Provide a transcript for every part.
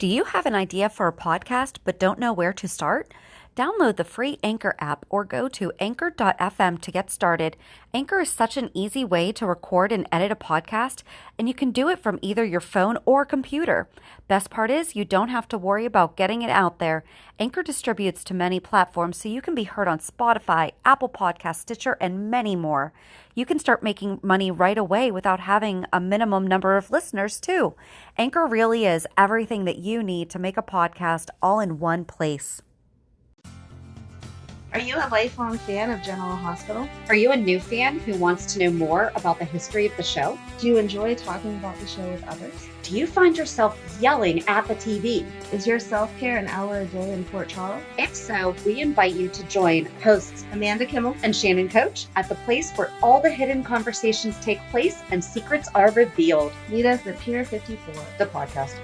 Do you have an idea for a podcast but don't know where to start? Download the free Anchor app or go to anchor.fm to get started. Anchor is such an easy way to record and edit a podcast, and you can do it from either your phone or computer. Best part is you don't have to worry about getting it out there. Anchor distributes to many platforms, so you can be heard on Spotify, Apple Podcasts, Stitcher, and many more. You can start making money right away without having a minimum number of listeners, too. Anchor really is everything that you need to make a podcast all in one place. Are you a lifelong fan of General Hospital? Are you a new fan who wants to know more about the history of the show? Do you enjoy talking about the show with others? Do you find yourself yelling at the TV? Is your self-care an hour a day in Port Charles? If so, we invite you to join hosts Amanda Kimmel and Shannon Coach at the place where all the hidden conversations take place and secrets are revealed. Meet us at Pier 54, the podcast.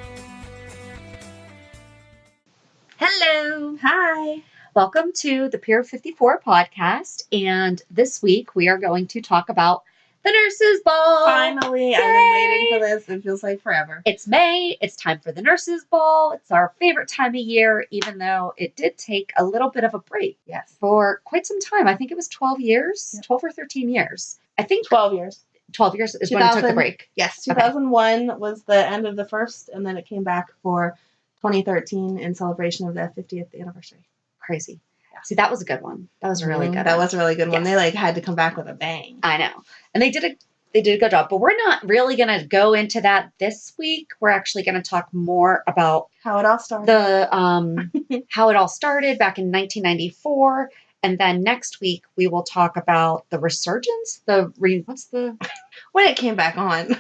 Hello. Hi. Welcome to the Pier 54 podcast. And this week we are going to talk about the Nurses Ball. Finally, I've been waiting for this. It feels like forever. It's May. It's time for the Nurses Ball. It's our favorite time of year, even though it did take a little bit of a break. Yes. For quite some time. I think it was 12 years, Yep. 12 or 13 years. I think 12 years. 12 years is when it took the break. Yes, 2001 was the end of the first, and then it came back for 2013 in celebration of the 50th anniversary. Crazy. Yeah. See, that was a good one. That was a really good That one. was a really good one. Yes. They like had to come back with a bang. I know. And they did a good job. But we're not really going to go into that this week. We're actually going to talk more about How it all started. the how it all started back in 1994. And then next week we will talk about the resurgence, when it came back on.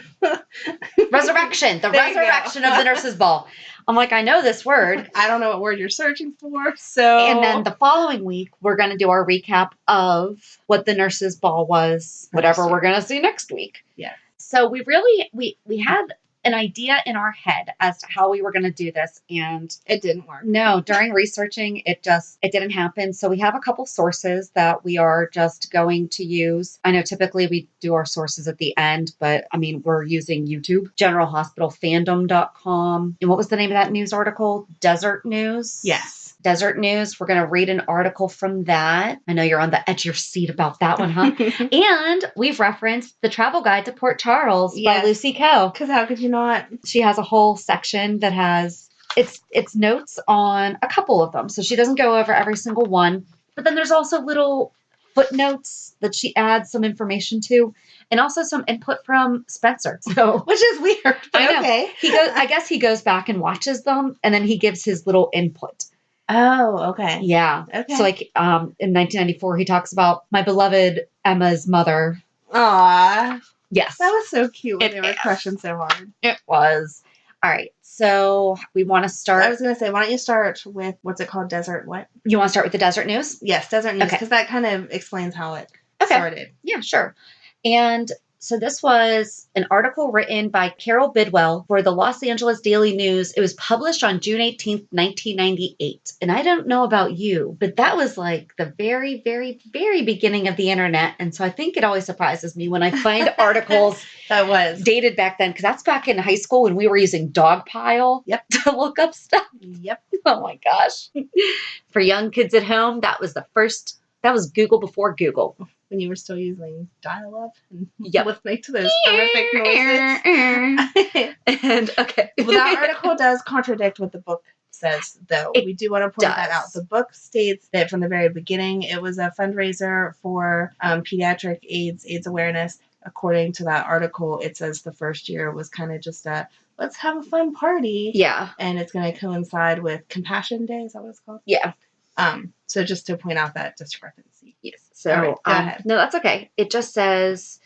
resurrection, the There you go. resurrection of the Nurses Ball. I'm like, I know this word. I don't know what word you're searching for. So And then the following week, we're going to do our recap of what the Nurses Ball was, whatever we're going to see next week. Yeah. So we really, we had an idea in our head as to how we were going to do this. And it didn't work. no, during researching, it didn't happen. So we have a couple sources that we are just going to use. I know typically we do our sources at the end, but I mean, we're using YouTube, generalhospitalfandom.com. And what was the name of that news article? Desert News? Yes. Desert News. We're going to read an article from that. I know you're on the edge of your seat about that one, huh? And we've referenced The Travel Guide to Port Charles by Yes. Lucy Coe. Because how could you not? She has a whole section that has it's notes on a couple of them. So she doesn't go over every single one. But then there's also little footnotes that she adds some information to, and also some input from Spencer. So Which is weird. But I know. Okay. I guess he goes back and watches them, and then he gives his little input. Oh, okay. Yeah. Okay. So like in 1994, he talks about my beloved Emma's mother. Aw. Yes. That was so cute when It they were is. crushing so hard. It was. All right. So we want to start. I was going to say, why don't you start with, what's it called? Desert what? You want to start with the Desert News? Yes, Desert News. Okay. Because that kind of explains how it Okay. started. Yeah, sure. And so this was an article written by Carol Bidwell for the Los Angeles Daily News. It was published on June 18th, 1998. And I don't know about you, but that was like the very, very, very beginning of the internet. And so I think it always surprises me when I find articles That was. dated back then, because that's back in high school when we were using Dogpile Yep. to look up stuff. Yep. Oh my gosh. For young kids at home, that was Google before Google. When you were still using dial-up and Yep. listening to those horrific noises. And okay. Well, that article does contradict what the book says, though. It we do want to point that out. does. The book states that from the very beginning, it was a fundraiser for pediatric AIDS awareness. According to that article, it says the first year was kind of just a, let's have a fun party. Yeah. And it's going to coincide with Compassion Day. Is that what it's called? Yeah. So just to point out that discrepancy. Yes. So All right, go ahead. no, that's okay. It just says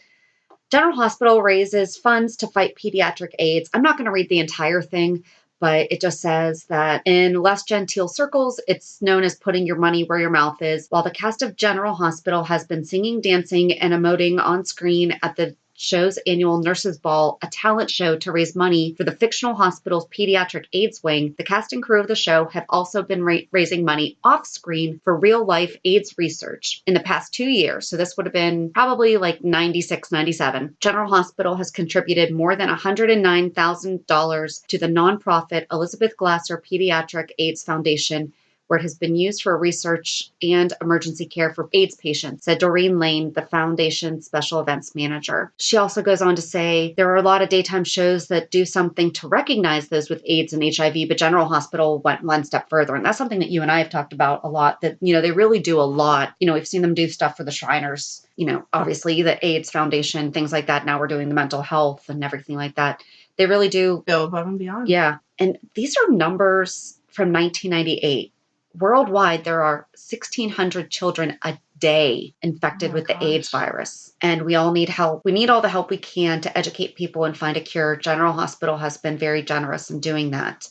General Hospital raises funds to fight pediatric AIDS. I'm not going to read the entire thing, but it just says that in less genteel circles, it's known as putting your money where your mouth is. While the cast of General Hospital has been singing, dancing, and emoting on screen at the show's annual Nurses Ball, a talent show to raise money for the fictional hospital's pediatric AIDS wing, the cast and crew of the show have also been raising money off screen for real life AIDS research. In the past 2 years, so this would have been probably like 96, 97, General Hospital has contributed more than $109,000 to the nonprofit Elizabeth Glasser Pediatric AIDS Foundation, where it has been used for research and emergency care for AIDS patients, said Doreen Lane, the foundation's special events manager. She also goes on to say there are a lot of daytime shows that do something to recognize those with AIDS and HIV, but General Hospital went one step further. And that's something that you and I have talked about a lot, that, they really do a lot. We've seen them do stuff for the Shriners, obviously the AIDS Foundation, things like that. Now we're doing the mental health and everything like that. They really do go above and beyond. Yeah. And these are numbers from 1998. Worldwide, there are 1,600 children a day infected with the AIDS virus. And we all need help. We need all the help we can to educate people and find a cure. General Hospital has been very generous in doing that.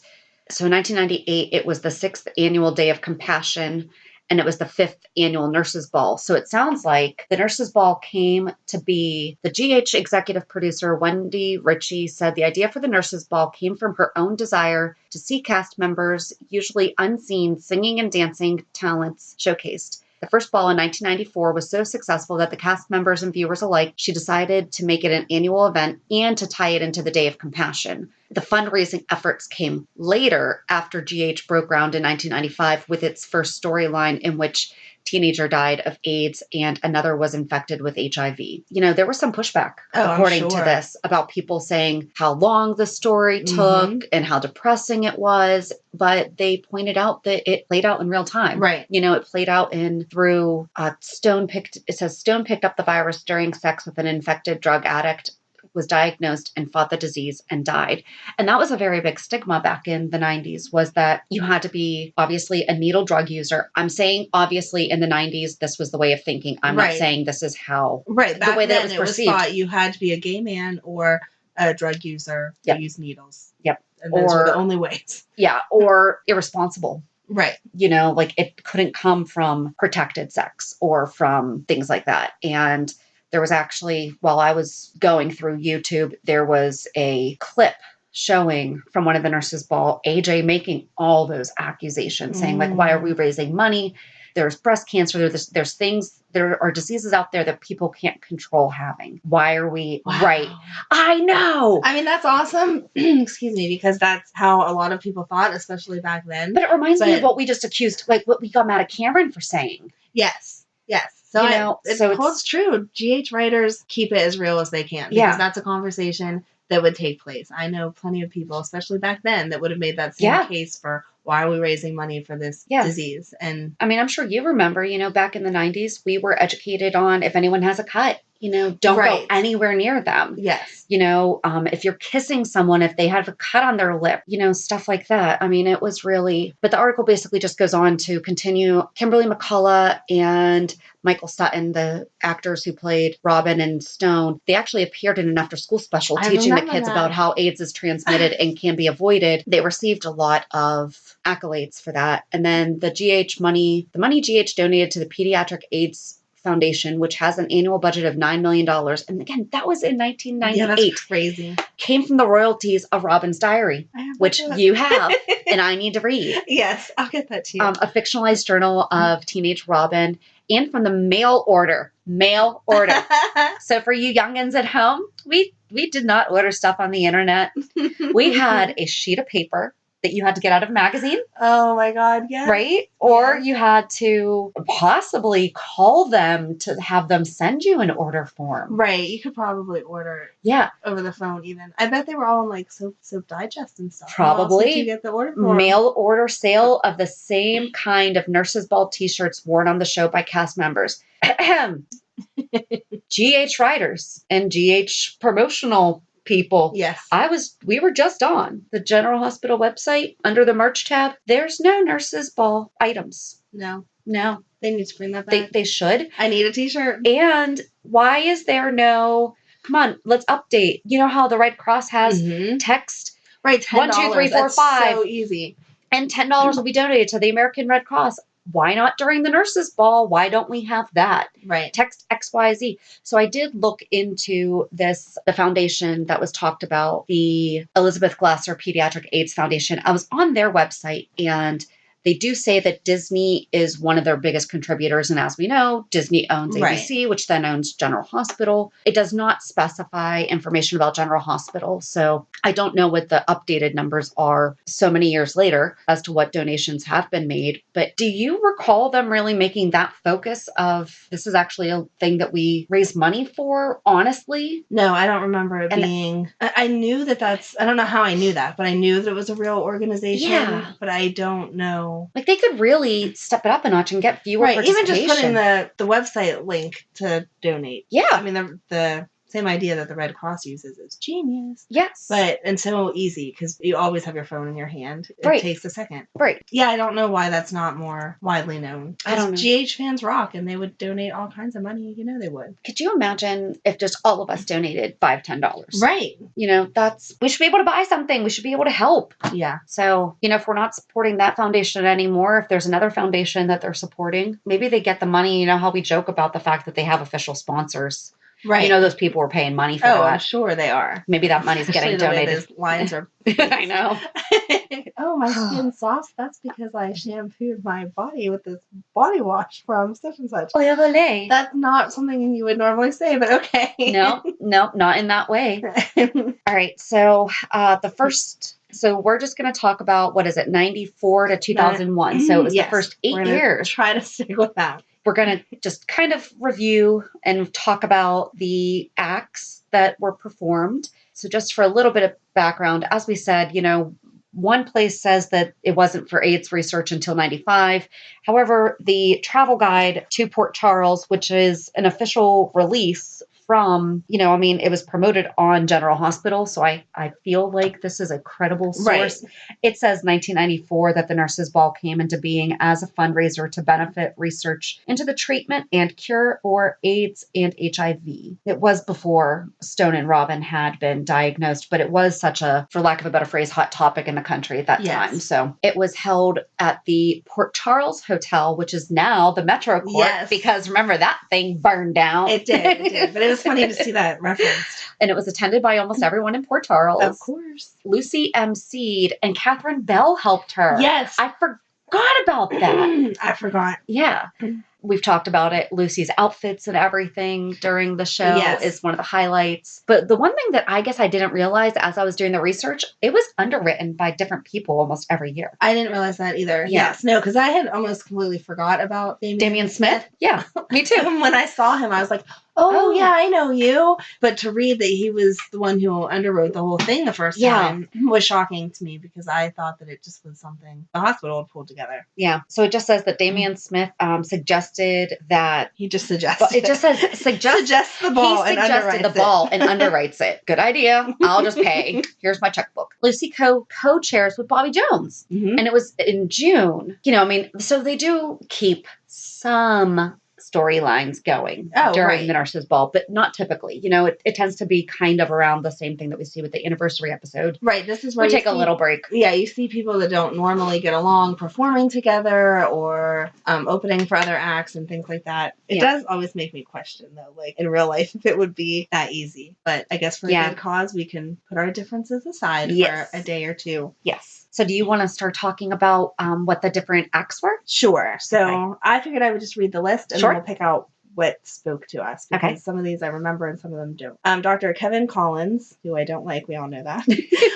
So in 1998, it was the 6th annual Day of Compassion, and it was the 5th annual Nurses Ball. So it sounds like the Nurses Ball came to be. The GH executive producer, Wendy Ritchie, said the idea for the Nurses Ball came from her own desire to see cast members, usually unseen, singing and dancing talents showcased. The first ball in 1994 was so successful that the cast members and viewers alike, she decided to make it an annual event and to tie it into the Day of Compassion. The fundraising efforts came later after GH broke ground in 1995 with its first storyline in which teenager died of AIDS and another was infected with HIV. There was some pushback, according to this, about people saying how long the story took and how depressing it was. But they pointed out that it played out in real time. Right. It played out through Stone picked up the virus during sex with an infected drug addict, was diagnosed and fought the disease and died. And that was a very big stigma back in the 90s, was that you had to be obviously a needle drug user. I'm saying obviously in the 90s, this was the way of thinking. I'm not saying this is how, back the way that then it was perceived. Thought you had to be a gay man or a drug user to use needles. Yep. And those were the only ways. Yeah. Or irresponsible. Right. It couldn't come from protected sex or from things like that. And there was actually, while I was going through YouTube, there was a clip showing from one of the Nurses Ball, AJ making all those accusations, saying why are we raising money? There's breast cancer. There's things, there are diseases out there that people can't control having. Why are we, right? I know. I mean, that's awesome. Excuse me, because that's how a lot of people thought, especially back then. But it reminds me of what we just accused, like what we got mad at Cameron for saying. Yes. So it holds true. GH writers keep it as real as they can because that's a conversation that would take place. I know plenty of people, especially back then, that would have made that same case for why are we raising money for this disease? And I mean, I'm sure you remember, back in the 90s, we were educated on if anyone has a cut, don't go anywhere near them. Yes. If you're kissing someone, if they have a cut on their lip, stuff like that. I mean, it was really, but the article basically just goes on to continue. Kimberly McCullough and Michael Sutton, the actors who played Robin and Stone, they actually appeared in an after-school special teaching the kids about how AIDS is transmitted and can be avoided. They received a lot of accolades for that. And then the money GH donated to the Pediatric AIDS Foundation, which has an annual budget of $9 million. And again, that was in 1998. Yeah, that's crazy. Came from the royalties of Robin's Diary, which you have, and I need to read. Yes, I'll get that to you. A fictionalized journal of teenage Robin, and from the mail order. So for you youngins at home, we did not order stuff on the internet. We had a sheet of paper that you had to get out of a magazine. Oh my God, yeah. Right? Or you had to possibly call them to have them send you an order form. Right. You could probably order over the phone even. I bet they were all on like Soap Digest and stuff. Probably. How else did you get the order form? Mail order sale of the same kind of Nurses Ball t-shirts worn on the show by cast members. GH writers and GH promotional people. Yes. We were just on the General Hospital website under the merch tab. There's no Nurses Ball items. No. They need to bring that back. They should. I need a t-shirt. And why is there no, come on, let's update. You know how the Red Cross has text? Right. $10. 1, 2, 3, 4, 5. So easy. And $10 will be donated to the American Red Cross. why not during the nurses' ball? Why don't we have that? Right. Text XYZ. So I did look into this, the foundation that was talked about, the Elizabeth Glasser Pediatric AIDS Foundation. I was on their website, and they do say that Disney is one of their biggest contributors. And as we know, Disney owns ABC, which then owns General Hospital. It does not specify information about General Hospital. So I don't know what the updated numbers are so many years later as to what donations have been made. But do you recall them really making that focus of this is actually a thing that we raise money for, honestly? No, I don't remember it And- being. I knew that's. I don't know how I knew that, but I knew that it was a real organization. Yeah. But I don't know. Like they could really step it up a notch and get viewer Right. Even participation. just putting the website link to donate. Yeah. I mean, the same idea that the Red Cross uses is genius. Yes. And so easy because you always have your phone in your hand. It Right. takes a second. Right. Yeah, I don't know why that's not more widely known. I don't know. GH fans rock, and they would donate all kinds of money. You know they would. Could you imagine if just all of us donated $5, $10? Right. You know, we should be able to buy something. We should be able to help. Yeah. So, you know, if we're not supporting that foundation anymore, if there's another foundation that they're supporting, maybe they get the money. You know how we joke about the fact that they have official sponsors. Right. You know, those people are paying money for I'm that. sure they are. Maybe that money's Especially getting the way donated. those lines are. I know. Oh, my skin's soft. That's because I shampooed my body with this body wash from such and such. Oil olé. That's not something you would normally say, but okay. No, not in that way. All right. So so we're just going to talk about, what is it, 94 to 2001. So it was Yes. the first 8 We're gonna years. Try to stick with that. We're going to just kind of review and talk about the acts that were performed. So just for a little bit of background, as we said, you know, one place says that it wasn't for AIDS research until 95. However, the travel guide to Port Charles, which is an official release from, you know, I mean, it was promoted on General Hospital. So I feel like this is a credible source. Right. It says 1994 that the Nurses Ball came into being as a fundraiser to benefit research into the treatment and cure for AIDS and HIV. It was before Stone and Robin had been diagnosed, but it was such a, for lack of a better phrase, hot topic in the country at that Yes. time. So it was held at the Port Charles Hotel, which is now the Metro Court, Yes. because remember that thing burned down. It did. But it was funny to see that referenced. And it was attended by almost everyone in Port Charles. Of course. Lucy emceed, and Catherine Bell helped her. Yes. I forgot about that. I forgot. Yeah. We've talked about it. Lucy's outfits and everything during the show Yes. is one of the highlights. But the one thing that I guess I didn't realize as I was doing the research, it was underwritten by different people almost every year. I didn't realize that either. Yeah. Yes. No, because I had almost completely forgot about Damian Smith? Yeah, me too. When I saw him, I was like, oh, yeah, I know you. But to read that he was the one who underwrote the whole thing the first Yeah. time was shocking to me because I thought that it just was something the hospital had pulled together. Yeah. So it just says that Damian Smith suggested that. He just suggested But it just says suggests the ball He and suggested underwrites the ball and underwrites it. Good idea. I'll just pay. Here's my checkbook. Lucy co-chairs with Bobby Jones. it. Mhm. And it was in June. You know, I mean, so they do keep some storylines going during right. the Nurses Ball, but not typically. You know, it tends to be kind of around the same thing that we see with the anniversary episode. Right. This is where We you take a see- little break. Yeah, you see people that don't normally get along performing together or opening for other acts and things like that. It Yeah. does always make me question, though, like in real life, if it would be that easy. But I guess for Yeah. a good cause, we can put our differences aside Yes. for a day or two. Yes. So do you want to start talking about what the different acts were? Sure. So Okay. I figured I would just read the list and Sure. then we'll pick out what spoke to us because Okay. some of these I remember and some of them don't. Dr. Kevin Collins, who I don't like, we all know that.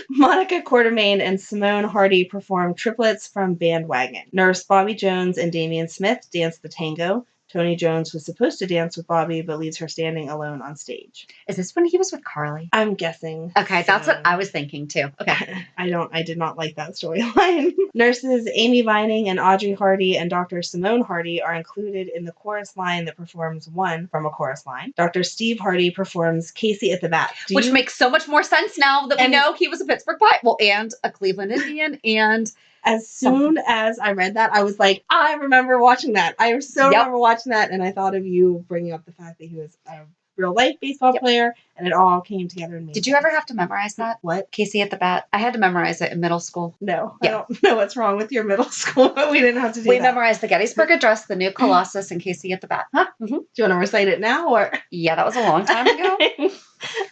Monica Quartermain and Simone Hardy performed triplets from Bandwagon. Nurse Bobby Jones and Damian Smith danced the tango. Tony Jones was supposed to dance with Bobby, but leaves her standing alone on stage. Is this when he was with Carly? I'm guessing. Okay, that's what so. I was thinking too. Okay. I did not like that storyline. Nurses Amy Vining and Audrey Hardy and Dr. Simone Hardy are included in the chorus line that performs one from a chorus line. Dr. Steve Hardy performs Casey at the Bat. Which makes so much more sense now that we And- know he was a Pittsburgh Pirate, and a Cleveland Indian, and As soon as I read that, I was like, I remember watching that. I so Yep. remember watching that, and I thought of you bringing up the fact that he was a real life baseball Yep. player, and it all came together and made Did you sense. ever have to memorize that? What? Casey at the bat. I had to memorize it in middle school. No, Yeah. I don't know what's wrong with your middle school, but we didn't have to do We that. memorized the Gettysburg Address, the new Colossus, and Casey at the bat. Huh? Do you want to recite it now, or? Yeah, that was a long time ago.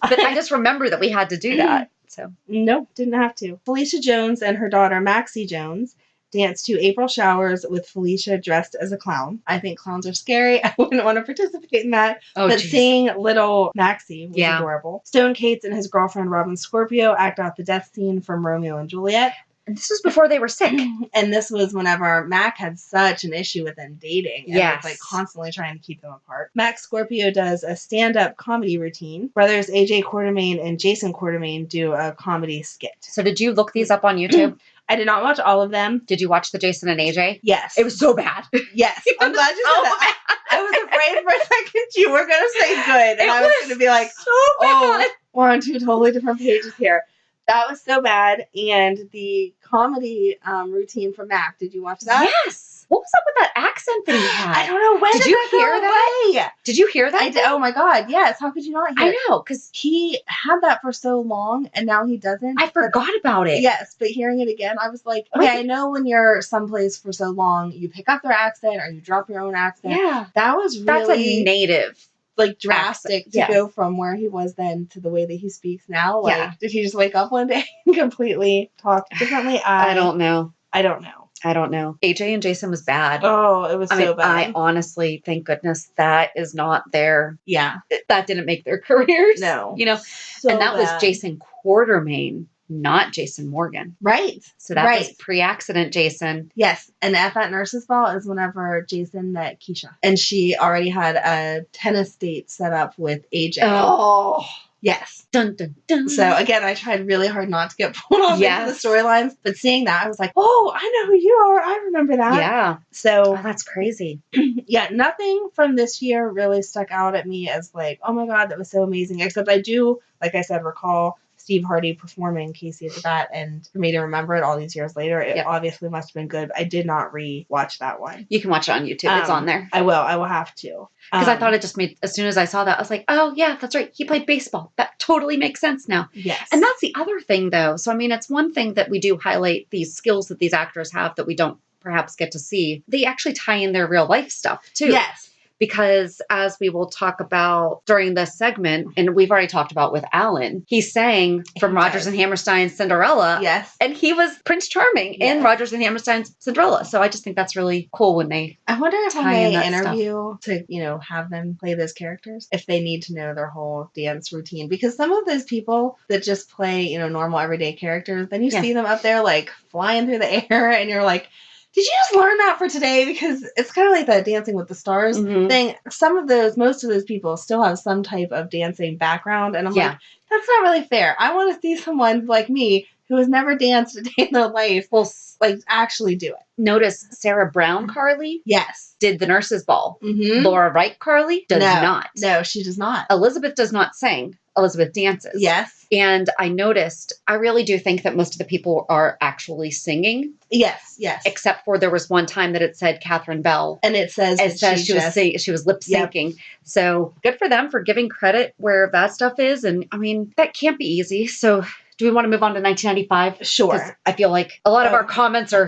But I just remember that we had to do that. So Nope, didn't have to. Felicia Jones and her daughter Maxie Jones danced to April Showers with Felicia dressed as a clown. I think clowns are scary. I wouldn't want to participate in that. But geez. seeing little Maxie was Yeah. adorable. Stone Cates and his girlfriend Robin Scorpio act out the death scene from Romeo and Juliet. And this was before they were sick. And this was whenever Mac had such an issue with them dating. And Yes. was like constantly trying to keep them apart. Mac Scorpio does a stand-up comedy routine. Brothers AJ Quartermain and Jason Quartermain do a comedy skit. So did you look these up on YouTube? I did not watch all of them. Did you watch the Jason and AJ? Yes. It was so bad. Yes. I'm glad you said that. I was afraid for a second you were going to say good. And I was going to be like, so oh, we're on two totally different pages here. That was so bad. And the comedy routine from Mac, did you watch that? Yes. What was up with that accent that he had? I don't know. When Did did you that hear go that? away? Did you hear that? I did. Oh my God. Yes. How could you not hear I it? know, because He had that for so long and now he doesn't. I forgot about it. Yes, but hearing it again, I was like, okay, I know when you're someplace for so long, you pick up their accent or you drop your own accent. Yeah. That was really That's a native. like drastic accent. to Yeah. go from where he was then to the way that he speaks now. Like, Yeah. did he just wake up one day and completely talk differently? I don't know. I don't know. I don't know. AJ and Jason was bad. Oh, it was I so mean, bad. I honestly, thank goodness that is not their, Yeah. that didn't make their careers. No. You know, So and that was bad. Jason Quartermain, not Jason Morgan. Right. So that was Right. pre-accident Jason. Yes, and at that nurse's ball is whenever Jason met Keisha. And she already had a tennis date set up with AJ. Oh. Yes. Dun, dun, dun. So again, I tried really hard not to get pulled off Yes. into the storylines, but seeing that, I was like, oh, I know who you are. I remember that. yeah. So Oh, that's crazy. yeah, nothing from this year really stuck out at me as like, oh my God, that was so amazing. Except I do, like I said, recall Steve Hardy performing Casey at the Bat, and for me to remember it all these years later, it Yep. obviously must have been good. I did not re-watch that one. You can watch it on YouTube. It's on there. I will have to. Because I thought it just made, as soon as I saw that, I was like, oh, yeah, that's right. He played baseball. That totally makes sense now. yes. And that's the other thing, though. So, I mean, it's one thing that we do highlight these skills that these actors have that we don't perhaps get to see. They actually tie in their real life stuff, too. Yes. Because as we will talk about during this segment, and we've already talked about with Alan, he sang from He Rodgers does. and Hammerstein's Cinderella. Yes. And he was Prince Charming in Yes. Rodgers and Hammerstein's Cinderella. So I just think that's really cool when they I wonder if when tie in they that stuff. interview to, have them play those characters, if they need to know their whole dance routine. Because some of those people that just play, normal everyday characters, then you Yeah. see them up there like flying through the air and you're like, did you just learn that for today? Because it's kind of like that Dancing with the Stars Mhm. thing. Most of those people still have some type of dancing background. And I'm Yeah. like, that's not really fair. I want to see someone like me who has never danced a day in their life, Well, like actually do it. notice Sarah Brown Carly Yes. did the nurse's ball. Mm-hmm. Laura Wright Carly does not. No, she does not. Elizabeth does not sing. Elizabeth dances. Yes. And I noticed, I really do think that most of the people are actually singing, Yes. Yes. except for there was one time that it said Catherine Bell. And it says It says she was lip Yep. syncing. So good for them for giving credit where that stuff is. And I mean, that can't be easy. So do we want to move on to 1995? Because Sure. I feel like a lot of Oh. our comments are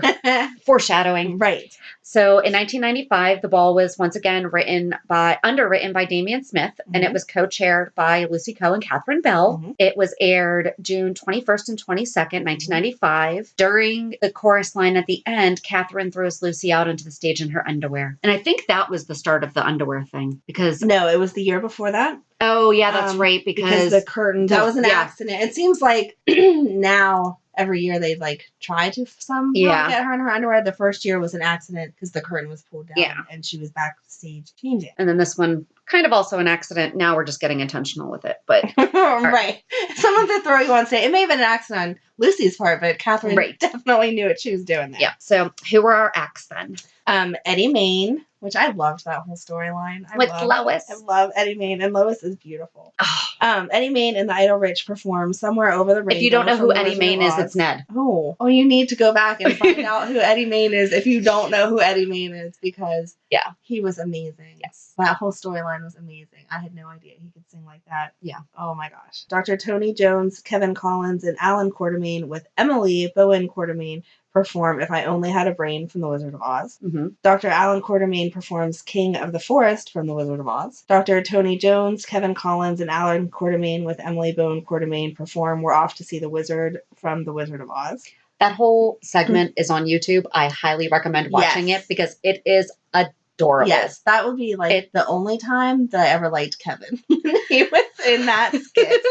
foreshadowing. Right. So in 1995, the ball was once again underwritten by Damian Smith, and it Mhm. was co-chaired by Lucy Coe and Catherine Bell. Mhm. It was aired June 21st and 22nd, 1995. During the chorus line at the end, Catherine throws Lucy out onto the stage in her underwear. And I think that was the start of the underwear thing because, No, it was the year before that. oh yeah, that's right. Because the curtain, that was an yeah. accident. It seems like now every year they like try to somehow Yeah. get her in her underwear. The first year was an accident because the curtain was pulled down Yeah. and she was backstage changing. And then this one, kind of also an accident. Now we're just getting intentional with it. But Right. Someone to throw you on stage. It may have been an accident on Lucy's part, but Catherine Right. definitely knew what she was doing there. yeah. So who were our acts then? Eddie Main, which I loved that whole storyline. With Lois. I love Eddie Main, and Lois is beautiful. Oh, Eddie Main and the Idle Rich perform Somewhere Over the Rainbow. if you don't know from who The Eddie Wizard Main of is, Oz. it's Ned. Oh, you need to go back and find out who Eddie Main is if you don't know who Eddie Main is, because Yeah. he was amazing. Yes. That whole storyline line was amazing. I had no idea he could sing like that. Yeah. Oh my gosh. Dr. Tony Jones, Kevin Collins, and Alan Quartermain with Emily Bowen Quartermain perform If I Only Had a Brain from The Wizard of Oz. Mm-hmm. Dr. Alan Quartermain performs King of the Forest from The Wizard of Oz. Dr. Tony Jones, Kevin Collins, and Alan Quartermain with Emily Bowen Quartermain perform We're Off to See the Wizard from The Wizard of Oz. That whole segment is on YouTube. I highly recommend watching it because it is adorable. Yes, that would be the only time that I ever liked Kevin. He was in that skit.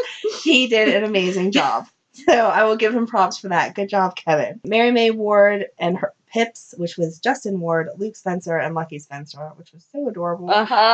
He did an amazing job. So I will give him props for that. Good job, Kevin. Mary May Ward and her Pips, which was Justin Ward, Luke Spencer, and Lucky Spencer, which was so adorable,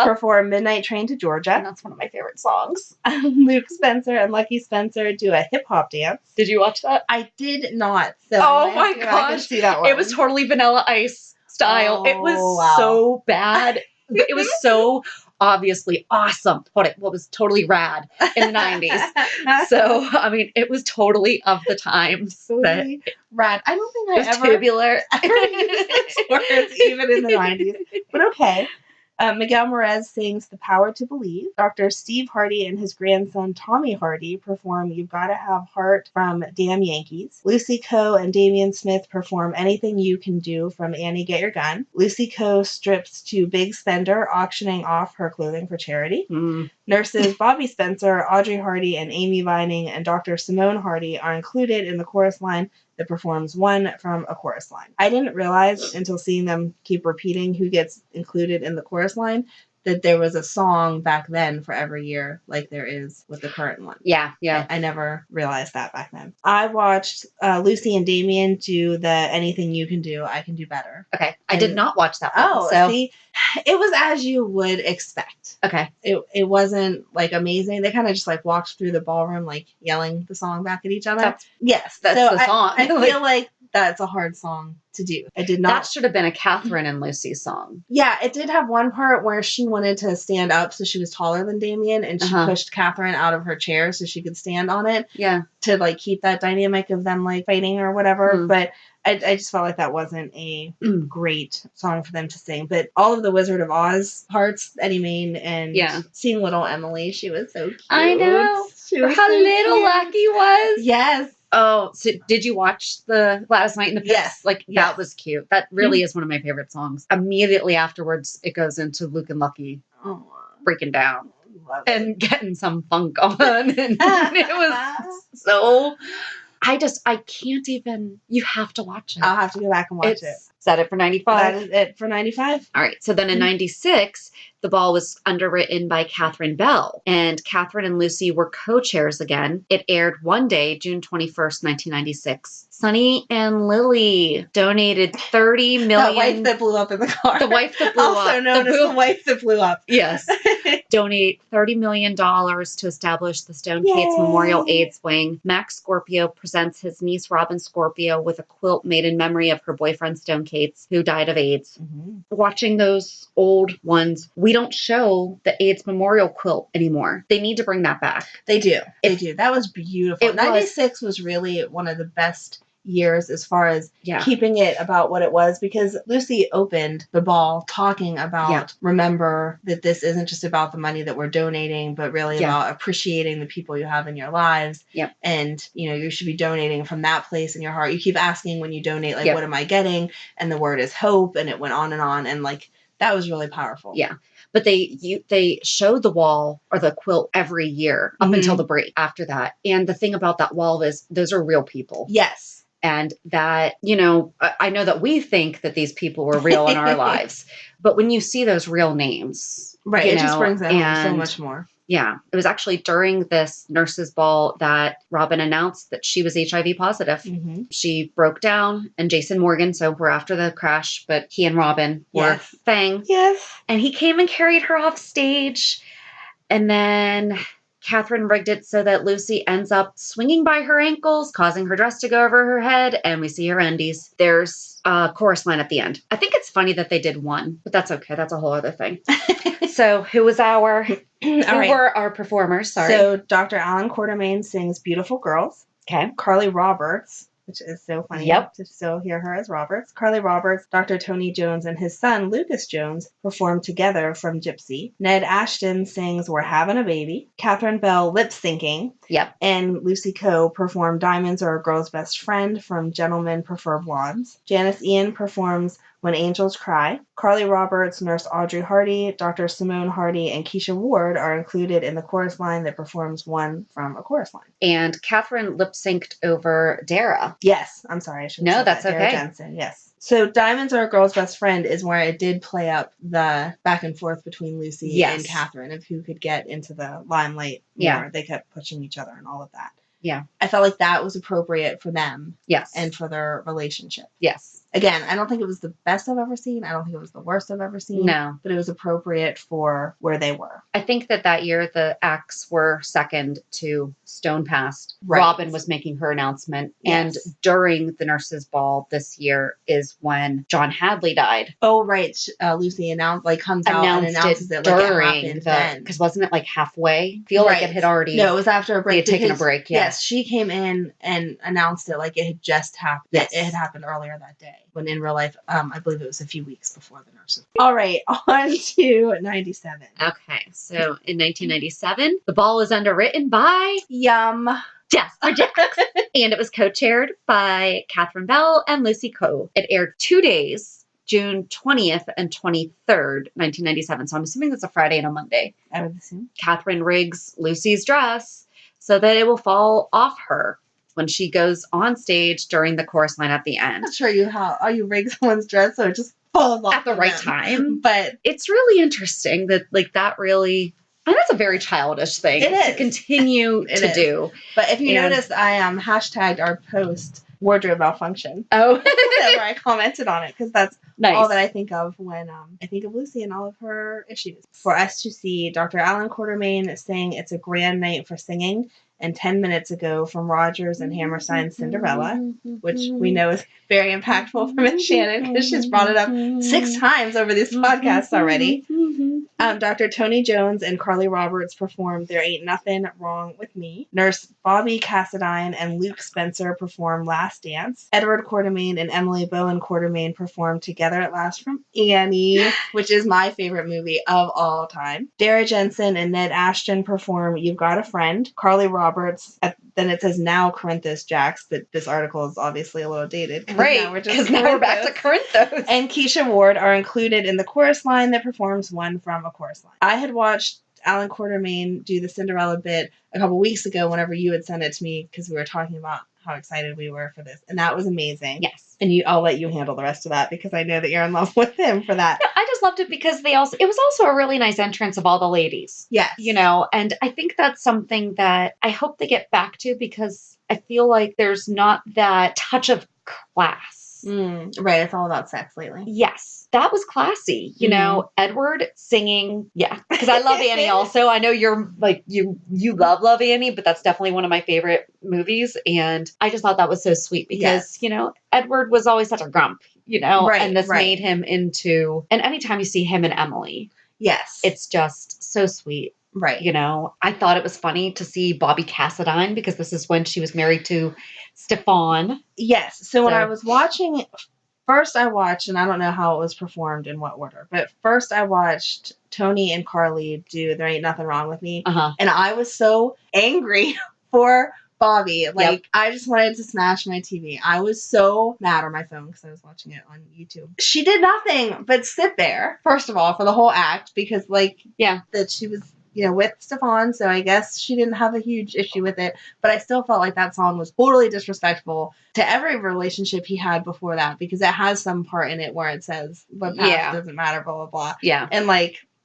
perform Midnight Train to Georgia. And that's one of my favorite songs. Luke Spencer and Lucky Spencer do a hip-hop dance. Did you watch that? I did not. So oh my gosh. See that one. It was totally Vanilla Ice style. It was so bad. It was so obviously awesome. What was totally rad in the 90s. So, I mean, it was totally of the times. Totally rad. I don't think I ever tubular. used those words even in the 90s. But okay. Miguel Morez sings The Power to Believe. Dr. Steve Hardy and his grandson Tommy Hardy perform You've Gotta Have Heart from Damn Yankees. Lucy Coe and Damian Smith perform Anything You Can Do from Annie Get Your Gun. Lucy Coe strips to Big Spender, auctioning off her clothing for charity. Nurses Bobby Spencer, Audrey Hardy, and Amy Vining and Dr. Simone Hardy are included in the chorus line that performs one from a chorus line. I didn't realize until seeing them keep repeating who gets included in the chorus line that there was a song back then for every year like there is with the current one. Yeah. I never realized that back then. I watched Lucy and Damien do the Anything You Can Do, I Can Do Better. Okay. I did not watch that one. See? It was as you would expect. Okay. It wasn't amazing. They kind of just walked through the ballroom yelling the song back at each other. That's so the song. I feel like that's a hard song to do. I did not. That should have been a Catherine and Lucy song. Yeah, it did have one part where she wanted to stand up so she was taller than Damien and she pushed Catherine out of her chair so she could stand on it. Yeah. To keep that dynamic of them fighting or whatever. But I just felt like that wasn't a great song for them to sing. But all of the Wizard of Oz parts, Eddie Main and seeing little Emily, she was so cute. I know. She was how so little cute. Lucky was. Yes. Oh, so did you watch the Gladys Knight and the Pips? Yes. That was cute. That really is one of my favorite songs. Immediately afterwards, it goes into Luke and Lucky breaking down and getting some funk on. And it was so... I can't even... You have to watch it. I'll have to go back and watch it. Is that it for 95? That is it for 95. All right. So then in 96, the ball was underwritten by Catherine Bell. And Catherine and Lucy were co-chairs again. It aired one day, June 21st, 1996. Sunny and Lily donated $30 million. The wife that blew up in the car. The wife that blew up. Also known as the wife that blew up. Yes. Donate $30 million to establish the Stone Kates Memorial AIDS Wing. Max Scorpio presents his niece Robin Scorpio with a quilt made in memory of her boyfriend Stone Kates, who died of AIDS. Watching those old ones, we don't show the AIDS Memorial quilt anymore. They need to bring that back. They do. They do. That was beautiful. 96 was really one of the best years as far as keeping it about what it was, because Lucy opened the ball talking about remember that this isn't just about the money that we're donating, but really about appreciating the people you have in your lives. And you should be donating from that place in your heart. You keep asking when you donate what am I getting, and the word is hope, and it went on and that was really powerful. But they showed the wall or the quilt every year up until the break after that. And the thing about that wall is those are real people. Yes. And that, I know that we think that these people were real in our lives, but when you see those real names, it just brings it home so much more. Yeah. It was actually during this nurses' ball that Robin announced that she was HIV positive. She broke down, and Jason Morgan, so we're after the crash, but he and Robin were thing. Yes. And he came and carried her off stage. And then Catherine rigged it so that Lucy ends up swinging by her ankles, causing her dress to go over her head, and we see her undies. There's a chorus line at the end. I think it's funny that they did one, but that's okay. That's a whole other thing. So who was were our performers? Sorry. So Dr. Alan Quartermain sings Beautiful Girls. Okay. Carly Roberts, which is so funny Yep. to still hear her as Roberts. Carly Roberts, Dr. Tony Jones, and his son Lucas Jones perform together from Gypsy. Ned Ashton sings We're Having a Baby. Catherine Bell lip syncing. Yep. And Lucy Coe performed Diamonds Are a Girl's Best Friend from Gentlemen Prefer Blondes. Janice Ian performs When Angels Cry. Carly Roberts, Nurse Audrey Hardy, Dr. Simone Hardy, and Keisha Ward are included in the chorus line that performs one from a chorus line. And Catherine lip synced over Dara. Yes, I'm sorry. I should No, have said that's that. Dara okay. Jensen, yes. So Diamonds Are a Girl's Best Friend is where I did play up the back and forth between Lucy Yes. and Catherine of who could get into the limelight more. Yeah. They kept pushing each other and all of that. Yeah. I felt like that was appropriate for them Yes. and for their relationship. Yes. Again, I don't think it was the best I've ever seen. I don't think it was the worst I've ever seen. No. But it was appropriate for where they were. I think that year the acts were second to Stone Passed. Right. Robin was making her announcement. Yes. And during the nurses' ball this year is when John Hadley died. Oh, right. Lucy comes out and announces it like it happened then. Because wasn't it like halfway? I feel like it had already. No, it was after a break. They had taken a break, yeah. Yes, she came in and announced it like it had just happened. Yes. It had happened earlier that day. When in real life, I believe it was a few weeks before the nurses. All right, on to 97. Okay, so in 1997, the ball was underwritten by Yum. Jasper Jacks, and it was co-chaired by Catherine Bell and Lucy Coe. It aired 2 days, June 20th and 23rd, 1997. So I'm assuming that's a Friday and a Monday. I would assume. Catherine rigs Lucy's dress so that it will fall off her when she goes on stage during the chorus line at the end. I'm not sure how you rig someone's dress so it just falls off At the of right them. time. But It's really interesting that that really, and that's a very childish thing It to is. continue It to is. do. But if you And- notice, I hashtagged our post wardrobe malfunction. Oh, Where I commented on it because that's nice. all that I think of when I think of Lucy and all of her issues. For us to see Dr. Alan Quartermain sing It's a Grand Night for Singing and 10 minutes ago from Rogers and Hammerstein's Cinderella, which we know is very impactful for Miss Shannon because she's brought it up 6 times over these podcasts already. Dr. Tony Jones and Carly Roberts performed There Ain't Nothing Wrong with Me. Nurse Bobby Cassadine and Luke Spencer performed Last Dance. Edward Quartermain and Emily Bowen Quartermain performed Together at Last from Annie, which is my favorite movie of all time. Dara Jensen and Ned Ashton perform You've Got a Friend. Carly Roberts, then it says now Corinthus Jacks, but this article is obviously a little dated. Right, because now we're back to Corinthos. And Keisha Ward are included in the chorus line that performs one from a chorus line. I had watched Alan Quartermain do the Cinderella bit a couple weeks ago whenever you had sent it to me because we were talking about how excited we were for this. And that was amazing. Yes. And I'll let you handle the rest of that because I know that you're in love with him for that. Yeah, I just loved it because it was also a really nice entrance of all the ladies. Yes. And I think that's something that I hope they get back to because I feel like there's not that touch of class. Right. It's all about sex lately. Yes, that was classy. Edward singing. Yeah, because I love Annie also. I know you're like, you love Annie, but that's definitely one of my favorite movies. And I just thought that was so sweet because, Edward was always such a grump, Right, and this right. made him into, and anytime you see him and Emily, Yes. it's just so sweet. right. I thought it was funny to see Bobby Cassadine because this is when she was married to Stefan. Yes. So when So- I was watching, first I watched, and I don't know how it was performed in what order, but first I watched Tony and Carly do There Ain't Nothing Wrong with Me. Uh-huh. And I was so angry for Bobby. I just wanted to smash my TV. I was so mad on my phone because I was watching it on YouTube. She did nothing but sit there, first of all, for the whole act because, that she was, with Stefan. So I guess she didn't have a huge issue with it. But I still felt like that song was totally disrespectful to every relationship he had before that because it has some part in it where it says, the past doesn't matter, blah, blah, blah. Yeah. And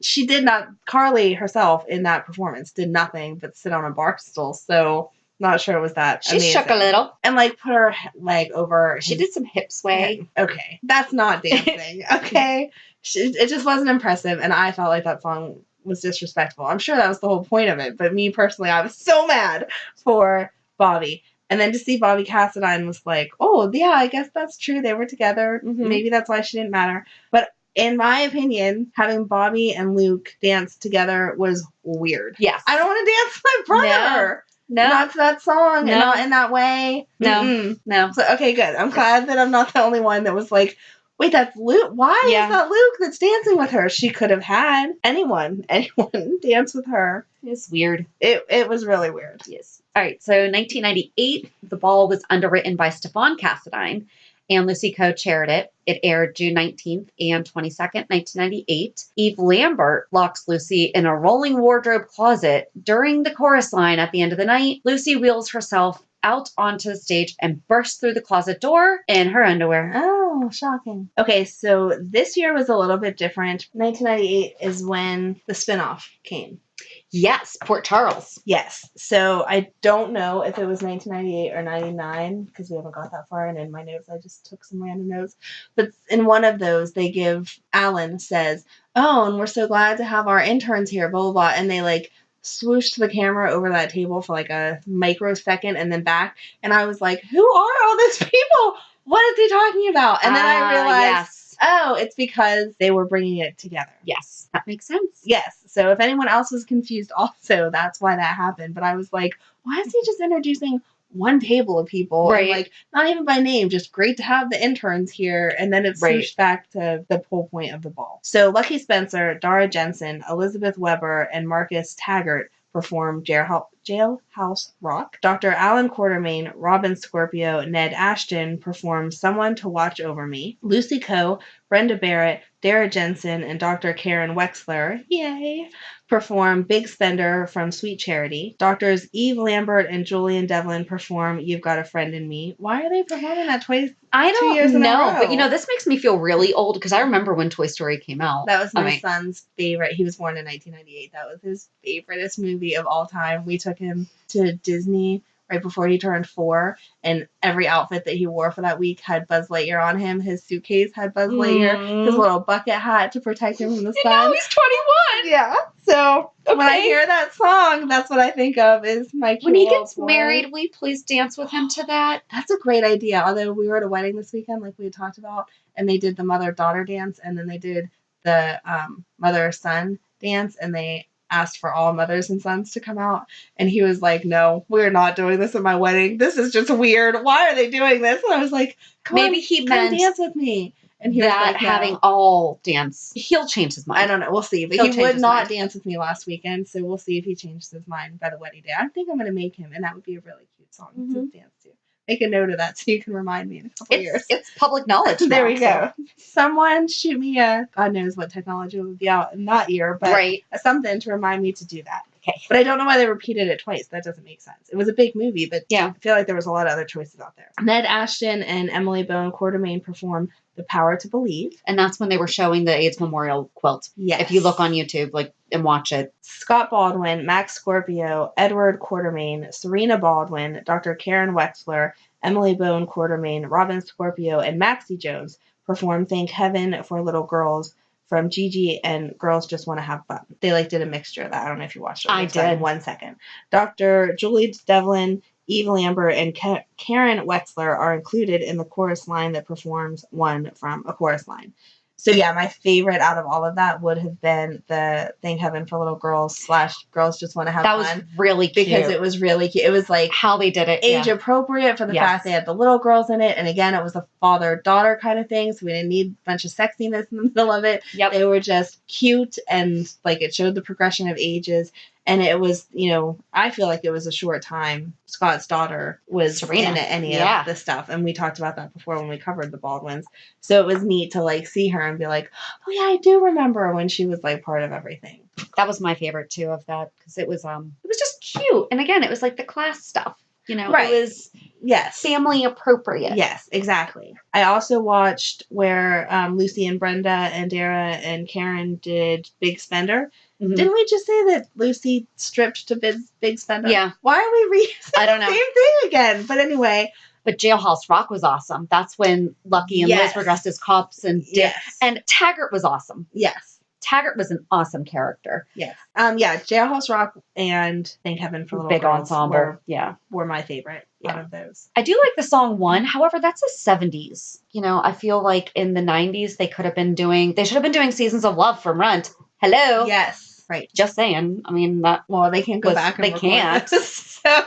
she did not, Carly herself in that performance did nothing but sit on a bar stool. So not sure it was that She amazing. shook a little. And put her leg over. She did some hip sway. Okay. That's not dancing. Okay. It just wasn't impressive. And I felt like that song was disrespectful. I'm sure that was the whole point of it. But me personally, I was so mad for Bobby. And then to see Bobby Cassadine was like, oh, yeah, I guess that's true. They were together. Mhm. Maybe that's why she didn't matter. But in my opinion, having Bobby and Luke dance together was weird. Yes. I don't want to dance with my brother. No. Not to that song, No. and not in that way. No. Mm-mm. No. So, okay, good. I'm glad that I'm not the only one that was like, wait, that's Luke. Why Yeah. is that Luke that's dancing with her? She could have had anyone dance with her. It's weird. It was really weird. Yes. All right. So 1998, The Ball was underwritten by Stefan Cassadine, and Lucy Coe chaired it. It aired June 19th and 22nd, 1998. Eve Lambert locks Lucy in a rolling wardrobe closet. During the chorus line at the end of the night, Lucy wheels herself out onto the stage and bursts through the closet door in her underwear. Oh, shocking. Okay, so this year was a little bit different. 1998 is when the spinoff came. Yes, Port Charles. Yes. So I don't know if it was 1998 or 99 because we haven't got that far. And in my notes, I just took some random notes. But in one of those, they give Alan says, "Oh, and we're so glad to have our interns here, blah, blah, blah." And they like swooshed the camera over that table for like a microsecond and then back. And I was like, who are all these people? What is he talking about? And then I realized, Yes. oh, it's because they were bringing it together. Yes, that makes sense. Yes. So if anyone else was confused also, that's why that happened. But I was like, why is he just introducing one table of people? Right. And like, not even by name, just great to have the interns here. And then it Right. swooshed back to the whole point of the ball. So Lucky Spencer, Dara Jensen, Elizabeth Weber, and Marcus Taggart performed Jailhouse Rock. Dr. Alan Quartermain, Robin Scorpio, Ned Ashton performed Someone to Watch Over Me. Lucy Coe, Brenda Barrett, Dara Jensen, and Dr. Karen Wexler, yay, performed Big Spender from Sweet Charity. Doctors Eve Lambert and Julian Devlin perform You've Got a Friend in Me. Why are they performing that twice? I 2 years don't in a know, row. but this makes me feel really old because I remember when Toy Story came out. That was my I mean, son's favorite. He was born in 1998. That was his favoriteest movie of all time. We took him to Disney right before he turned 4, and every outfit that he wore for that week had Buzz Lightyear on him. His suitcase had Buzz Lightyear. His little bucket hat to protect him from the sun. now he's 21. Yeah. So when I Okay. hear that song, that's what I think of is my cute When he little gets boy. married, will you please dance with him to that? That's a great idea. Although we were at a wedding this weekend, like we had talked about, and they did the mother-daughter dance, and then they did the mother-son dance, and they asked for all mothers and sons to come out. And he was like, "No, we're not doing this at my wedding. This is just weird. Why are they doing this?" And I was like, Maybe on, he come meant dance with me. And he that was like, "No." having all dance, he'll change his mind. I don't know. We'll see. But He'll he change would his not mind. dance with me last weekend, so we'll see if he changes his mind by the wedding day. I think I'm going to make him, and that would be a really cute song to dance to. Make a note of that so you can remind me in a couple years. It's public knowledge. There now, we go. Someone shoot me a, God knows what technology will be out in that year, but Right. something to remind me to do that. Okay. But I don't know why they repeated it twice. That doesn't make sense. It was a big movie, but Yeah. I feel like there was a lot of other choices out there. Ned Ashton and Emily Bone Quartermain performed The Power to Believe. And that's when they were showing the AIDS memorial quilt. Yes. If you look on YouTube, and watch it. Scott Baldwin, Max Scorpio, Edward Quartermain, Serena Baldwin, Dr. Karen Wexler, Emily Bone Quartermain, Robin Scorpio, and Maxie Jones performed Thank Heaven for Little Girls from Gigi and Girls Just Want to Have Fun. They did a mixture of that. I don't know if you watched it. I It's done in did. 1 second. Dr. Julie Devlin, Eve Lambert, and Karen Wexler are included in the chorus line that performs one from a chorus line. So yeah, my favorite out of all of that would have been the Thank Heaven for Little Girls / Girls Just Want to Have That was Fun. really cute. Because it was really cute. It was like how they did it. age yeah. appropriate for the Yes. fact they had the little girls in it. And again, it was a father-daughter kind of thing. So we didn't need a bunch of sexiness in the middle of it. Yep. They were just cute and like it showed the progression of ages. And it was, I feel like it was a short time. Scott's daughter was Serena. in any Yeah. of the stuff. And we talked about that before when we covered the Baldwins. So it was neat to like see her and be like, oh yeah, I do remember when she was like part of everything. That was my favorite too of that because it was just cute. And again, it was like the class stuff. Right. It was Yes. family appropriate. Yes, exactly. I also watched where Lucy and Brenda and Dara and Karen did Big Spender. Mhm. Didn't we just say that Lucy stripped to Big Spender? Yeah. Why are we reusing I don't know. the same thing again? But anyway. But Jailhouse Rock was awesome. That's when Lucky and Yes. Liz were dressed as cops and Yes. and Taggart was awesome. Yes. Taggart was an awesome character. Yes. Yeah, Jailhouse Rock and Thank Heaven for Little Big Girls ensemble. Yeah. were my favorite out of those. I do like the song One. However, that's a 70s. I feel like in the 90s they should have been doing Seasons of Love from Runt. Hello. Yes. Right. Just saying. I mean, that Well, they can't go back and they record can't. this, so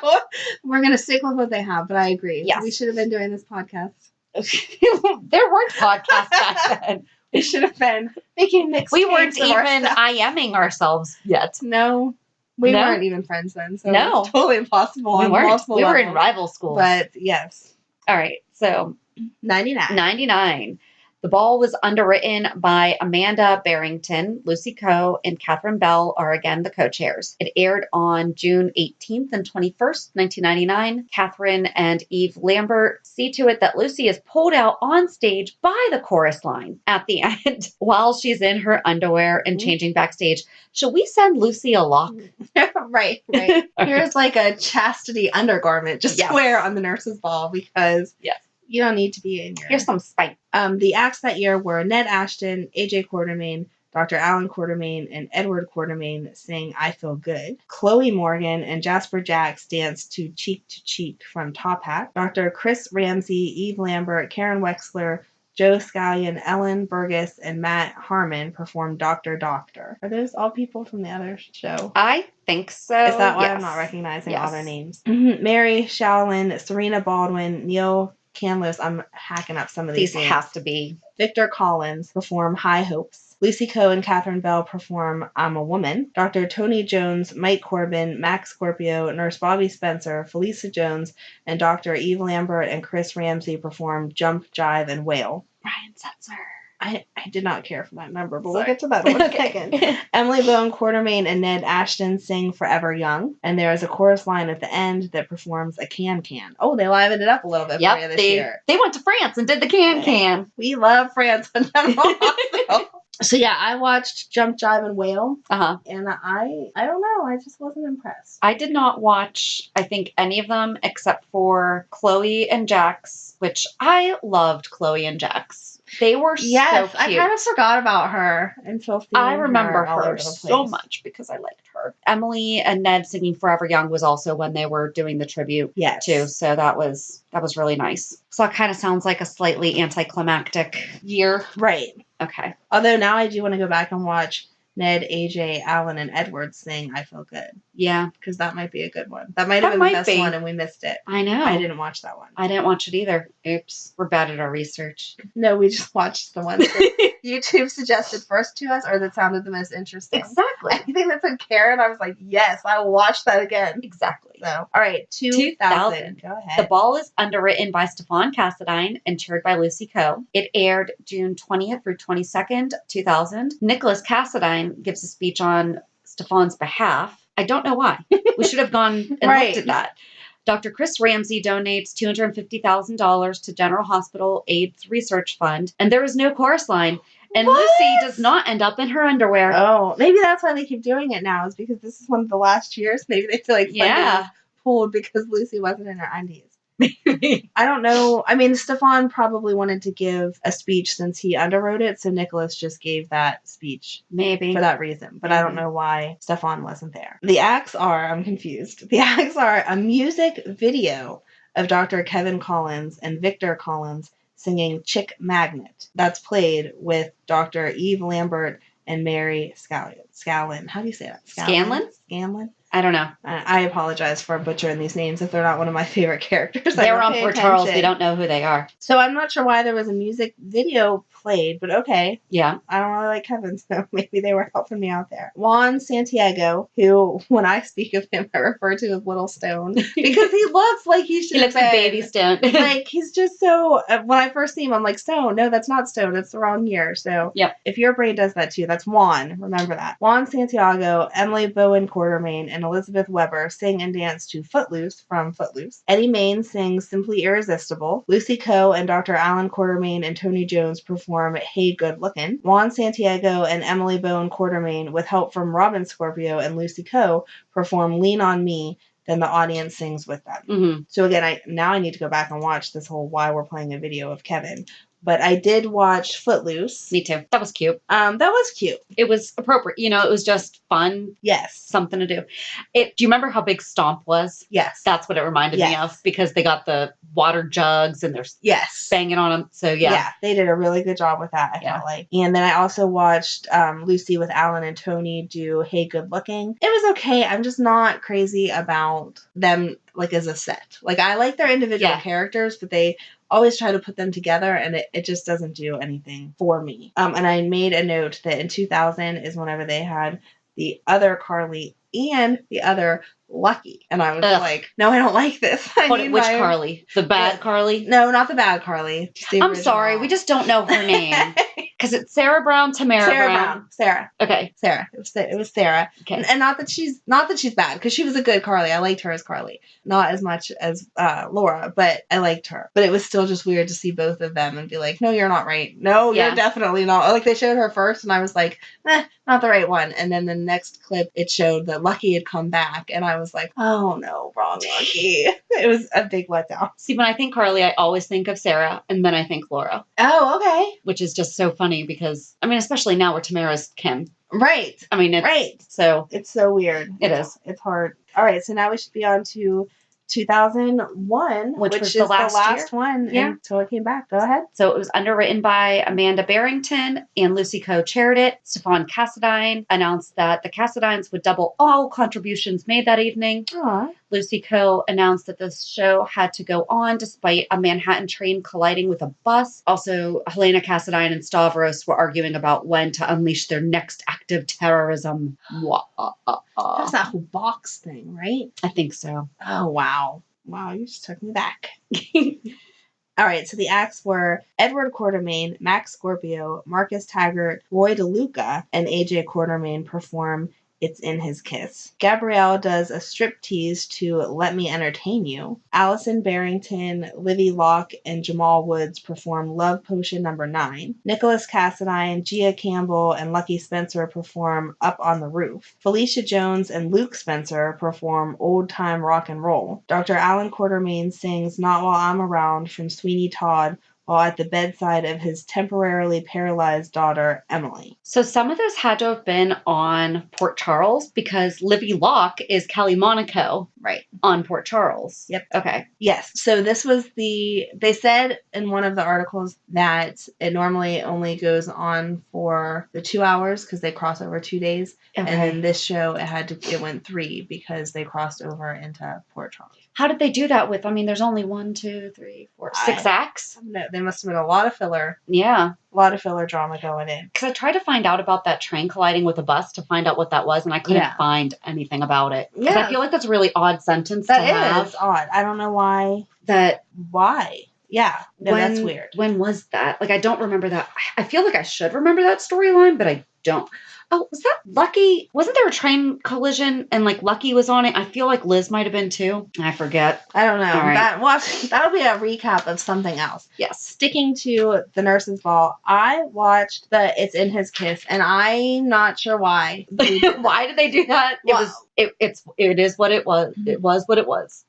we're going to stick with what they have, but I agree. Yes. We should have been doing this podcast. there weren't podcasts back then. We should have been making mixed We weren't tapes of our even stuff. IMing ourselves yet. No. We No. weren't even friends then, so No. it's totally impossible We on weren't. multiple We were in levels. rival schools. But yes, All right. So 99. 99. The Ball was underwritten by Amanda Barrington. Lucy Coe and Catherine Bell are again the co-chairs. It aired on June 18th and 21st, 1999. Catherine and Eve Lambert see to it that Lucy is pulled out on stage by the chorus line at the end while she's in her underwear and changing backstage. Should we send Lucy a lock? right. Here's like a chastity undergarment just Yes. to wear on the nurse's ball because Yes. you don't need to be in your... Here's some spite. The acts that year were Ned Ashton, AJ Quartermain, Dr. Alan Quartermain, and Edward Quartermain sing I Feel Good. Chloe Morgan and Jasper Jacks danced to Cheek from Top Hat. Dr. Chris Ramsey, Eve Lambert, Karen Wexler, Joe Scallion, Ellen Burgess, and Matt Harmon performed Dr. Doctor. Are those all people from the other show? I think so. Is that why yes. I'm not recognizing all Yes. their names? Mary Shallon, Serena Baldwin, Neil Canlis. I'm hacking up some of these These names. have to be. Victor Collins perform High Hopes. Lucy Coe and Catherine Bell perform I'm a Woman. Dr. Tony Jones, Mike Corbin, Max Scorpio, Nurse Bobby Spencer, Felisa Jones, and Dr. Eve Lambert and Chris Ramsey perform Jump, Jive, and Wail. Brian Setzer. I did not care for that number, but Sorry. we'll get to that in a Okay. second. Emily Bowen Quartermain and Ned Ashton sing Forever Young, and there is a chorus line at the end that performs a can-can. Oh, they livened it up a little bit for you Yep, this year. they went to France and did the can. We love France on General Hospital. So yeah, I watched Jump, Jive, and Wail, Uh-huh. and I don't know, I just wasn't impressed. I did not watch, I think, any of them except for Chloe and Jax, which I loved Chloe and Jax. They were Yes, so I cute. kind of forgot about her until I remember all over her the so place. much because I liked her. Emily and Ned singing Forever Young was also when they were doing the tribute Yes. too, so that was really nice. So it kind of sounds like a slightly anticlimactic year. Right. Okay. Although now I do want to go back and watch Ned, AJ, Alan, and Edward sing I Feel Good, Yeah, because that might be a good one. That might have That been might the best be. one, and we missed it. I know. I didn't watch that one. I didn't watch it either. Oops. We're bad at our research. No, we just watched the ones that YouTube suggested first to us, or that sounded the most interesting. Exactly. Anything that said Karen, I was like, yes, I will watch that again. Exactly. So, all right, 2000. Go The ahead. Ball is underwritten by Stefan Cassadine and chaired by Lucy Coe. It aired June 20th through 22nd, 2000. Nicholas Cassadine gives a speech on Stefan's behalf. I don't know why. We should have gone and Right. looked at that. Dr. Chris Ramsey donates $250,000 to General Hospital AIDS Research Fund, and there is no chorus line. And What? Lucy does not end up in her underwear. Oh, maybe that's why they keep doing it now, is because this is one of the last years. Maybe they feel like funding Yeah. is pulled because Lucy wasn't in her undies. I don't know. I mean, Stefan probably wanted to give a speech since he underwrote it, so Nicholas just gave that speech Maybe. for that reason. But I don't know why Stefan wasn't there. The acts are, I'm confused. The acts are a music video of Dr. Kevin Collins and Victor Collins singing Chick Magnet. That's played with Dr. Eve Lambert and Mary Scallon. How do you say that? Scanlon? Scanlon? I don't know. I apologize for butchering these names if they're not one of my favorite characters. I They were don't on pay Port Charles. We attention. don't know who they are. So I'm not sure why there was a music video played, but okay. Yeah. I don't really like Kevin, so maybe they were helping me out there. Juan Santiago, who, when I speak of him, I refer to as Little Stone, because he looks like he should He looks like Baby Stone. Like, he's just so, when I first see him, I'm like, Stone. No, that's not Stone. It's the wrong year. So Yep. if your brain does that too, that's Juan. Remember that. Juan Santiago, Emily Bowen Quartermain, and Elizabeth Weber sing and dance to Footloose from Footloose. Eddie Main sings Simply Irresistible. Lucy Coe and Dr. Alan Quartermain and Tony Jones perform Hey Good Lookin'. Juan Santiago and Emily Bowen Quartermain, with help from Robin Scorpio and Lucy Coe, perform Lean on Me. Then the audience sings with them. Mm-hmm. So again, I need to go back and watch this whole why we're playing a video of Kevin. But I did watch Footloose. Me too. That was cute. That was cute. It was appropriate. It was just fun. Yes. Something to do. Do you remember how big Stomp was? Yes. That's what it reminded me of, because they got the water jugs and they're banging on them. So yeah, they did a really good job with that, I felt like. And then I also watched Lucy with Alan and Tony do Hey Good Looking. It was okay. I'm just not crazy about them like as a set. Like, I like their individual characters, but they always try to put them together, and it just doesn't do anything for me. And I made a note that in 2000 is whenever they had the other Carly and the other Lucky. And I was like, no, I don't like this. Which Carly? The bad Carly? No, not the bad Carly. I'm sorry. We just don't know her name. Because it's Sarah Brown, Tamara Brown. Sarah. Okay. Sarah. It was Sarah. Okay. And not that she's bad, because she was a good Carly. I liked her as Carly. Not as much as Laura, but I liked her. But it was still just weird to see both of them and be like, no, you're not right. No, you're definitely not. Like, they showed her first, and I was like, not the right one. And then the next clip, it showed that Lucky had come back, and I was like, oh no, wrong Lucky. It was a big letdown. See, when I think Carly, I always think of Sarah, and then I think Laura. Oh, okay. Which is just so funny because, especially now where Tamara's Kim. Right. It's, right. So it's so weird. It is. It's hard. All right, so now we should be on to 2001, which was is the last one until it came back. Go ahead. So it was underwritten by Amanda Barrington, and Lucy Coe chaired it. Stefan Cassadine announced that the Cassadines would double all contributions made that evening. Aww. Lucy Coe announced that the show had to go on despite a Manhattan train colliding with a bus. Also, Helena Cassadine and Stavros were arguing about when to unleash their next act of terrorism. That's that whole box thing, right? I think so. Oh, wow. Wow, you just took me back. All right, so the acts were Edward Quartermain, Max Scorpio, Marcus Taggart, Roy DeLuca, and AJ Quartermain perform It's in His Kiss. Gabrielle does a striptease to Let Me Entertain You. Allison Barrington, Livy Locke, and Jamal Woods perform Love Potion No. 9. Nicholas Cassadine, Gia Campbell, and Lucky Spencer perform Up on the Roof. Felicia Jones and Luke Spencer perform Old Time Rock and Roll. Dr. Alan Quartermain sings Not While I'm Around from Sweeney Todd while at the bedside of his temporarily paralyzed daughter, Emily. So some of this had to have been on Port Charles because Livy Locke is Kelly Monaco. Right. On Port Charles. Yep. Okay. Yes. So this was they said in one of the articles that it normally only goes on for the 2 hours because they cross over 2 days. Okay. And then this show, it went 3 because they crossed over into Port Charles. How did they do that with, there's only 1, 2, 3, 4, 6 acts? No, there must have been a lot of filler. Yeah. A lot of filler drama going in. Because I tried to find out about that train colliding with a bus to find out what that was, and I couldn't find anything about it. Because I feel like that's a really odd sentence to have. That is odd. I don't know why. Why? Yeah. No, that's weird. When was that? Like, I don't remember that. I feel like I should remember that storyline, but I don't. Oh, was that Lucky? Wasn't there a train collision and Lucky was on it? I feel like Liz might have been too. I forget. I don't know. All right. That'll be a recap of something else. Yes. Sticking to the Nurse's Ball, I watched the It's in His Kiss, and I'm not sure why. Why did they do that? It is what it was. It was what it was.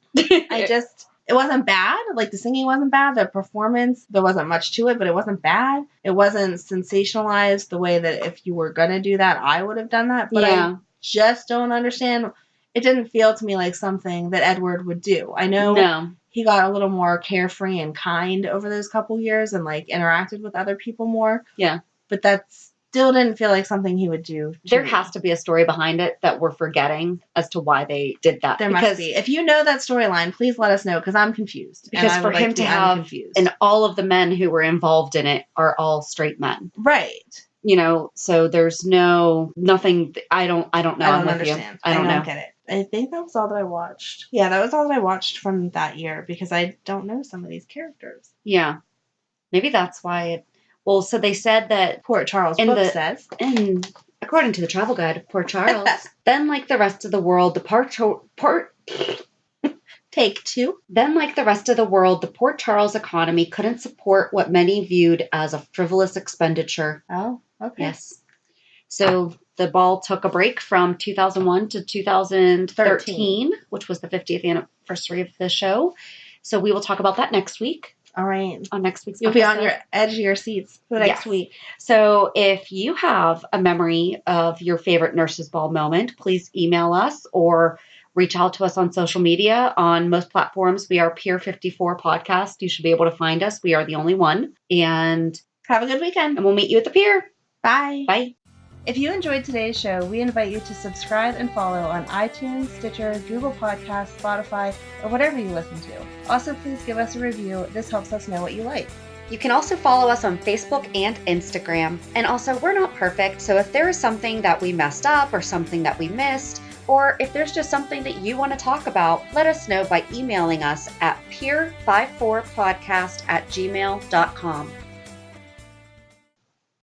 It wasn't bad. Like, the singing wasn't bad. The performance, there wasn't much to it, but it wasn't bad. It wasn't sensationalized the way that if you were going to do that, I would have done that. But I just don't understand. It didn't feel to me like something that Edward would do. I know he got a little more carefree and kind over those couple years and interacted with other people more. Yeah. But that's still didn't feel like something he would do. There has to be a story behind it that we're forgetting as to why they did that. There must be. If you know that storyline, please let us know because I'm confused. Because for him to have, and all of the men who were involved in it are all straight men. Right. So there's nothing. I don't know. I don't understand. I don't get it. I think that was all that I watched. Yeah, that was all that I watched from that year because I don't know some of these characters. Yeah. Maybe that's why it. Well, so they said that Port Charles book says. And according to the travel guide of Port Charles, then like the rest of the world, Take 2. Then like the rest of the world, the Port Charles economy couldn't support what many viewed as a frivolous expenditure. Oh, okay. Yes. So the ball took a break from 2001 to 2013, which was the 50th anniversary of the show. So we will talk about that next week. All right. on next week's You'll be on episode. your edge of your seats for the next Yes. week. So if you have a memory of your favorite Nurses Ball moment, please email us or reach out to us on social media. On most platforms, we are Pier 54 Podcast. You should be able to find us. We are the only one. And Have a good weekend. we'll meet you at the pier. Bye. Bye. If you enjoyed today's show, we invite you to subscribe and follow on iTunes, Stitcher, Google Podcasts, Spotify, or whatever you listen to. Also, please give us a review. This helps us know what you like. You can also follow us on Facebook and Instagram. And also, we're not perfect, so if there is something that we messed up or something that we missed, or if there's just something that you want to talk about, let us know by emailing us at pier54podcast@gmail.com.